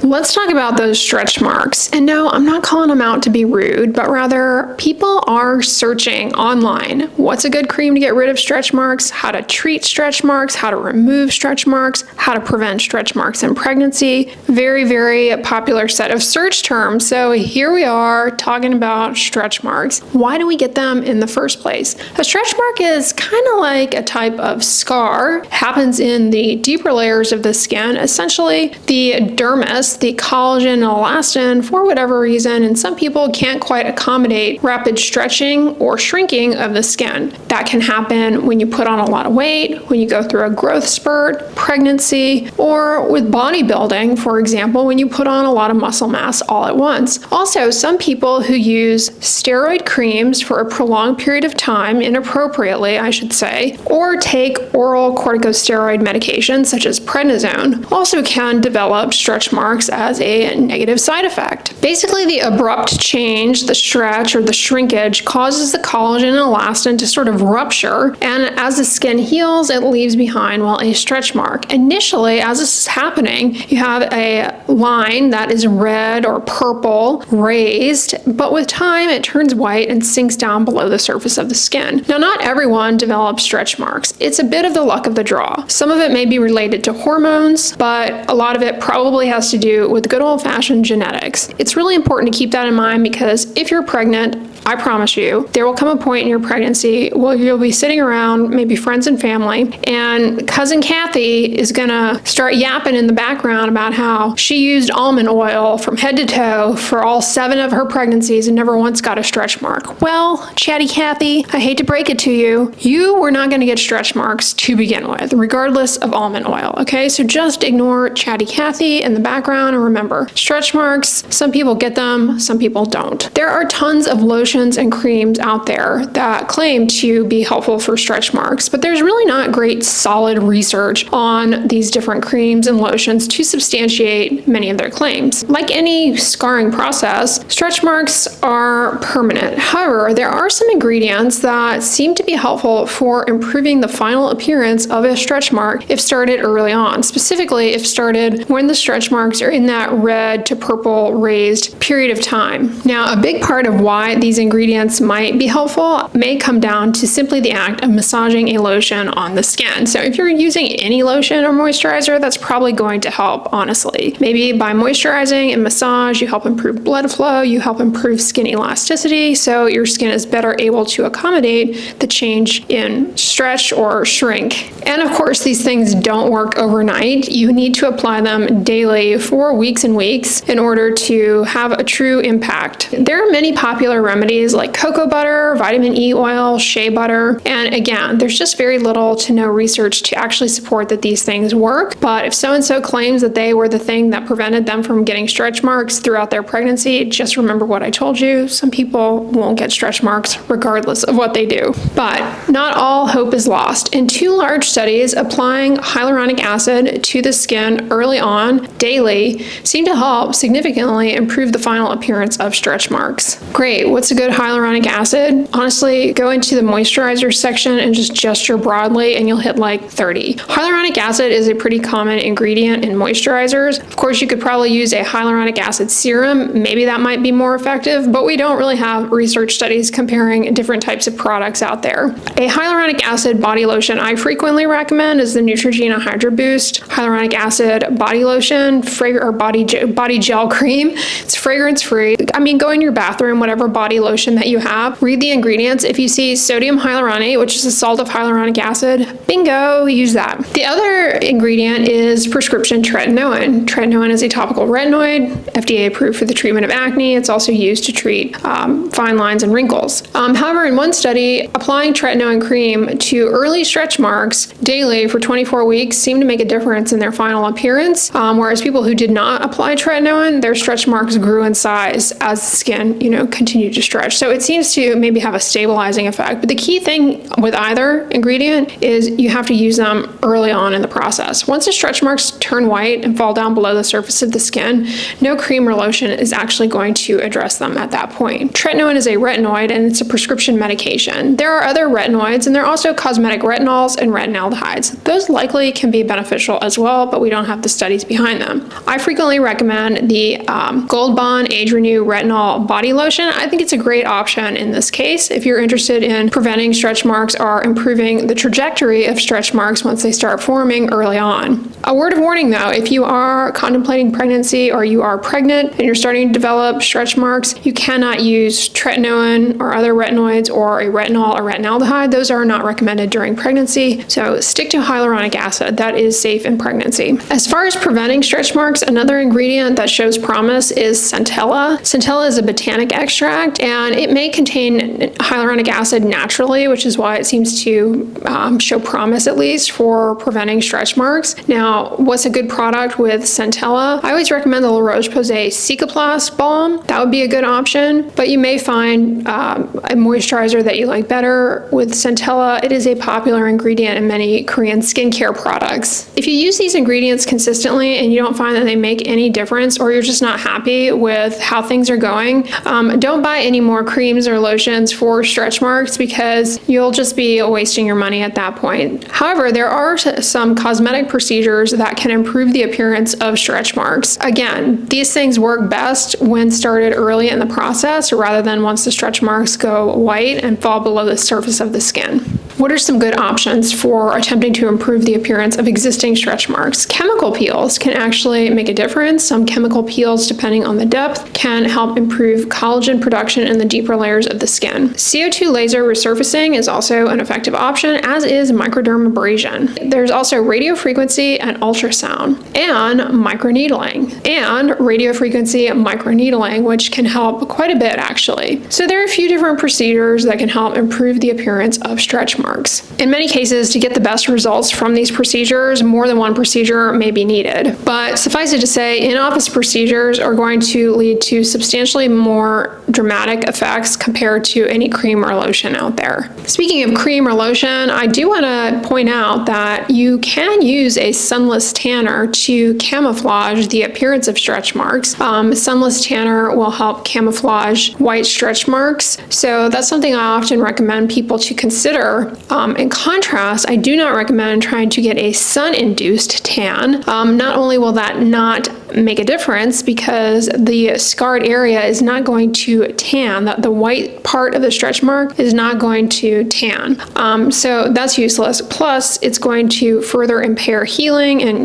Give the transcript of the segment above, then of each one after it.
Let's talk about those stretch marks. And no, I'm not calling them out to be rude, but rather people are searching online. What's a good cream to get rid of stretch marks? How to treat stretch marks? How to remove stretch marks? How to prevent stretch marks in pregnancy? Very, very popular set of search terms. So here we are talking about stretch marks. Why do we get them in the first place? A stretch mark is kind of like a type of scar. It happens in the deeper layers of the skin, essentially the dermis, the collagen and elastin, for whatever reason, and some people can't quite accommodate rapid stretching or shrinking of the skin. That can happen when you put on a lot of weight, when you go through a growth spurt, pregnancy, or with bodybuilding, for example, when you put on a lot of muscle mass all at once. Also, some people who use steroid creams for a prolonged period of time, inappropriately, I should say, or take oral corticosteroid medications such as prednisone, also can develop stretch marks as a negative side effect. Basically, the abrupt change, the stretch or the shrinkage, causes the collagen and elastin to sort of rupture, and as the skin heals, it leaves behind, well, a stretch mark. Initially, as this is happening, you have a line that is red or purple, raised, but with time it turns white and sinks down below the surface of the skin. Now, not everyone develops stretch marks. It's a bit of the luck of the draw. Some of it may be related to hormones, but a lot of it probably has to do with good old-fashioned genetics. It's really important to keep that in mind because if you're pregnant, I promise you, there will come a point in your pregnancy where you'll be sitting around, maybe friends and family, and cousin Kathy is gonna start yapping in the background about how she used almond oil from head to toe for all 7 of her pregnancies and never once got a stretch mark. Well, chatty Kathy, I hate to break it to you, you were not gonna get stretch marks to begin with, regardless of almond oil, okay? So just ignore chatty Kathy in the background and remember, stretch marks, some people get them, some people don't. There are tons of lotions and creams out there that claim to be helpful for stretch marks, but there's really not great solid research on these different creams and lotions to substantiate many of their claims. Like any scarring process, stretch marks are permanent. However, there are some ingredients that seem to be helpful for improving the final appearance of a stretch mark if started early on, specifically if started when the stretch marks are in that red to purple raised period of time. Now, a big part of why these ingredients might be helpful may come down to simply the act of massaging a lotion on the skin. So if you're using any lotion or moisturizer, that's probably going to help, honestly. Maybe by moisturizing and massage, you help improve blood flow, you help improve skin elasticity, so your skin is better able to accommodate the change in stretch or shrink. And of course, these things don't work overnight. You need to apply them daily for weeks and weeks in order to have a true impact. There are many popular remedies like cocoa butter, vitamin E oil, shea butter, and again, there's just very little to no research to actually support that these things work, but if so-and-so claims that they were the thing that prevented them from getting stretch marks throughout their pregnancy, just remember what I told you, some people won't get stretch marks regardless of what they do. But not all hope is lost. In 2 large studies, applying hyaluronic acid to the skin early on, daily, seemed to help significantly improve the final appearance of stretch marks. Great, what's a good hyaluronic acid? Honestly, go into the moisturizer section and just gesture broadly and you'll hit like 30. Hyaluronic acid is a pretty common ingredient in moisturizers. Of course, you could probably use a hyaluronic acid serum. Maybe that might be more effective, but we don't really have research studies comparing different types of products out there. A hyaluronic acid body lotion I frequently recommend is the Neutrogena Hydro Boost Hyaluronic Acid Body Lotion, or body gel cream. It's fragrance free. I mean, go in your bathroom, whatever body lotion that you have, read the ingredients. If you see sodium hyaluronate, which is a salt of hyaluronic acid, bingo, use that. The other ingredient is prescription tretinoin. Tretinoin is a topical retinoid, FDA approved for the treatment of acne. It's also used to treat fine lines and wrinkles. However, in one study, applying tretinoin cream to early stretch marks daily for 24 weeks seemed to make a difference in their final appearance, whereas people who did not apply tretinoin, their stretch marks grew in size as the skin, continued to stretch. So it seems to maybe have a stabilizing effect. But the key thing with either ingredient is you have to use them early on in the process. Once the stretch marks turn white and fall down below the surface of the skin, no cream or lotion is actually going to address them at that point. Tretinoin is a retinoid and it's a prescription medication. There are other retinoids and there are also cosmetic retinols and retinol retinoids. Those likely can be beneficial as well, but we don't have the studies behind them. I frequently recommend the Gold Bond Age Renew Retinol Body Lotion. I think it's a great option in this case if you're interested in preventing stretch marks or improving the trajectory of stretch marks once they start forming early on. A word of warning though, if you are contemplating pregnancy or you are pregnant and you're starting to develop stretch marks, you cannot use tretinoin or other retinoids or a retinol or retinaldehyde. Those are not recommended during pregnancy, so stick to hyaluronic acid. That is safe in pregnancy. As far as preventing stretch marks, another ingredient that shows promise is centella. Centella is a botanic extract and it may contain hyaluronic acid naturally, which is why it seems to show promise at least for preventing stretch marks. Now, what's a good product with centella? I always recommend the La Roche-Posay Cicaplast Balm. That would be a good option, but you may find a moisturizer that you like better with centella. It is a popular ingredient in many Korean skincare products. If you use these ingredients consistently and you don't find that they make any difference, or you're just not happy with how things are going, don't buy any more creams or lotions for stretch marks because you'll just be wasting your money at that point. However, there are some cosmetic procedures that can improve the appearance of stretch marks. Again, these things work best when started early in the process rather than once the stretch marks go white and fall below the surface of the skin. What are some good options for attempting to improve the appearance of existing stretch marks? Chemical peels can actually make a difference. Some chemical peels, depending on the depth, can help improve collagen production in the deeper layers of the skin. CO2 laser resurfacing is also an effective option, as is microdermabrasion. There's also radiofrequency and ultrasound, and microneedling, and radiofrequency microneedling, which can help quite a bit actually. So there are a few different procedures that can help improve the appearance of stretch marks. In many cases, to get the best results from these procedures, more than one procedure may be needed. But suffice it to say, in-office procedures are going to lead to substantially more dramatic effects compared to any cream or lotion out there. Speaking of cream or lotion, I do want to point out that you can use a sunless tanner to camouflage the appearance of stretch marks. Sunless tanner will help camouflage white stretch marks, so that's something I often recommend people to consider. In contrast, I do not recommend trying to get a sun-induced tan. Not only will that not make a difference because the scarred area is not going to tan, the white part of the stretch mark is not going to tan. So that's useless. Plus, it's going to further impair healing and,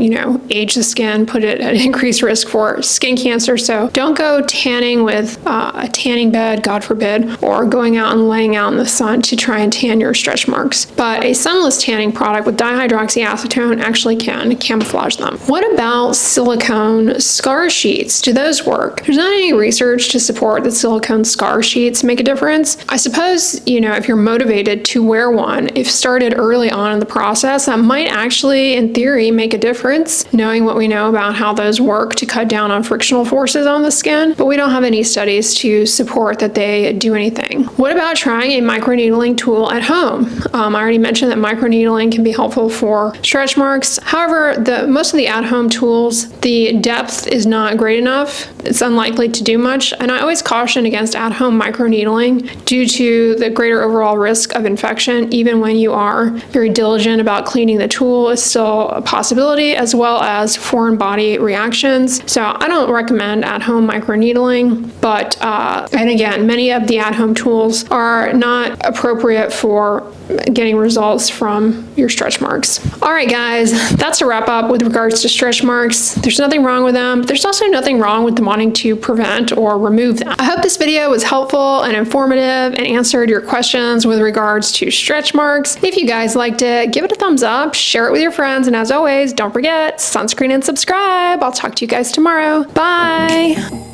age the skin, put it at increased risk for skin cancer. So don't go tanning with a tanning bed, God forbid, or going out and laying out in the sun to try and tan your stretch marks. But a sunless tanning product with dihydroxyacetone actually can camouflage them. What about silicone scar sheets? Do those work? There's not any research to support that silicone scar sheets make a difference. I suppose, if you're motivated to wear one, if started early on in the process, that might actually, in theory, make a difference, knowing what we know about how those work to cut down on frictional forces on the skin, but we don't have any studies to support that they do anything. What about trying a microneedling tool at home? I already mentioned that microneedling can be helpful for stretch marks. However, most of the at-home tools, the depth is not great enough. It's unlikely to do much, and I always caution against at-home microneedling due to the greater overall risk of infection. Even when you are very diligent about cleaning the tool, is still a possibility, as well as foreign body reactions. So I don't recommend at-home microneedling, but and again, many of the at-home tools are not appropriate for getting results from your stretch marks. All right, guys, that's a wrap up with regards to stretch marks. There's nothing wrong with them. There's also nothing wrong with wanting to prevent or remove them. I hope this video was helpful and informative and answered your questions with regards to stretch marks. If you guys liked it, give it a thumbs up, share it with your friends, and as always, don't forget, sunscreen and subscribe. I'll talk to you guys tomorrow. Bye.